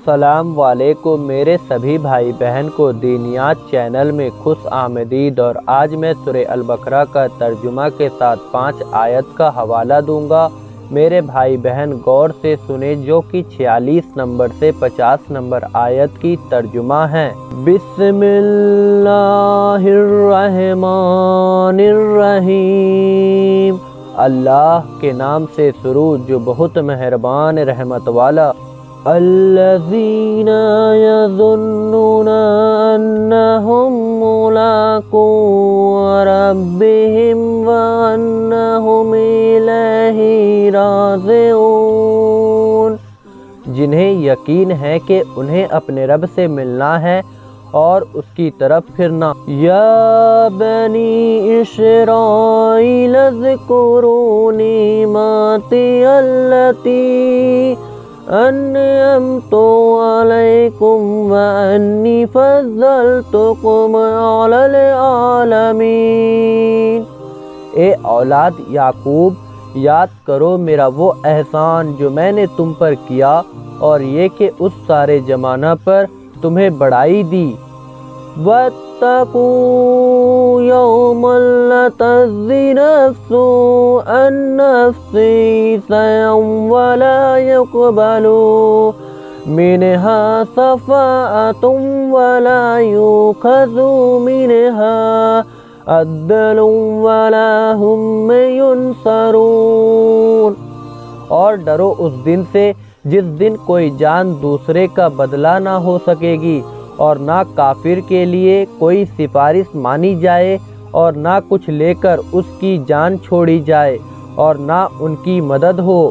السلام علیکم میرے سبھی بھائی بہن کو دینیات چینل میں خوش آمدید، اور آج میں سورہ البقرہ کا ترجمہ کے ساتھ 5 آیت کا حوالہ دوں گا۔ میرے بھائی بہن غور سے سنیں، جو کہ 46 نمبر سے 50 نمبر آیت کی ترجمہ ہے۔ بسم اللہ الرحمن الرحیم، اللہ کے نام سے شروع جو بہت مہربان رحمت والا۔ الذین یظنون انہم ملاقو ربہم وانہم الیہ راجعون، جنہیں یقین ہے کہ انہیں اپنے رب سے ملنا ہے اور اس کی طرف پھرنا۔ یا بنی اسرائیل اذکروا نعمتی التی انعمت علیکم وانی فضلتکم علی العالمین۔ اے اولاد یعقوب، یاد کرو میرا وہ احسان جو میں نے تم پر کیا، اور یہ کہ اس سارے زمانہ پر تمہیں بڑائی دی۔ وَاتَّقُوا يَوْمًا لَا تَجْزِي نَفْسٌ عَن نَّفْسٍ شَيْئًا وَلَا يُقْبَلُ مِنْهَا شَفَاعَةٌ وَلَا يُؤْخَذُ مِنْهَا عَدْلٌ وَلَا هُمْ يُنصَرُونَ۔ اور ڈرو اس دن سے جس دن کوئی جان دوسرے کا بدلہ نہ ہو سکے گی، اور نہ کافر کے لیے کوئی سفارش مانی جائے، اور نہ کچھ لے کر اس کی جان چھوڑی جائے، اور نہ ان کی مدد ہو۔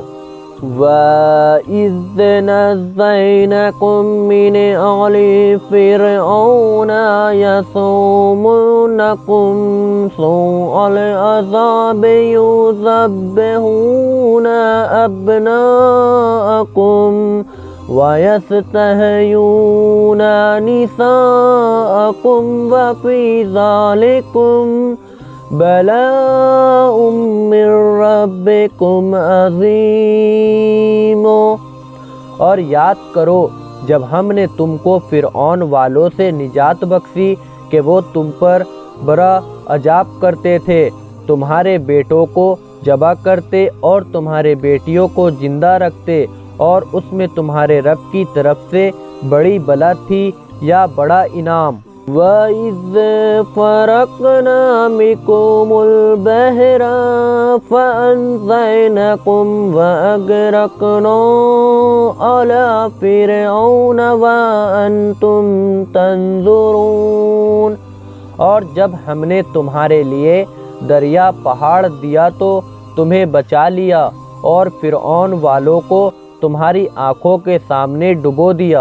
وَإِذْ نَجَّيْنَاكُم مِّنْ آلِ فِرْعَوْنَ يَسُومُونَكُمْ سُوءَ الْعَذَابِ يُذَبِّحُونَ أَبْنَاءَكُمْ وَيَسْتَحْيُونَ نِسَاءَكُمْ وَفِي ذَلِكُمْ بَلَاءٌ مِّن رَّبِّكُمْ عَظِيمٌ۔ اور یاد کرو جب ہم نے تم کو فرعون والوں سے نجات بخشی کہ وہ تم پر بڑا عذاب کرتے تھے، تمہارے بیٹوں کو ذبح کرتے اور تمہارے بیٹیوں کو زندہ رکھتے، اور اس میں تمہارے رب کی طرف سے بڑی بلا تھی یا بڑا انعام۔ وَإِذْ فَرَقْنَا بِكُمُ الْبَحْرَ فَأَنْجَيْنَاكُمْ وَأَغْرَقْنَا آلَ فِرْعَوْنَ وَأَنْتُمْ تَنظُرُونَ۔ اور جب ہم نے تمہارے لیے دریا پہاڑ دیا تو تمہیں بچا لیا، اور فرعون والوں کو تمہاری آنکھوں کے سامنے ڈبو دیا۔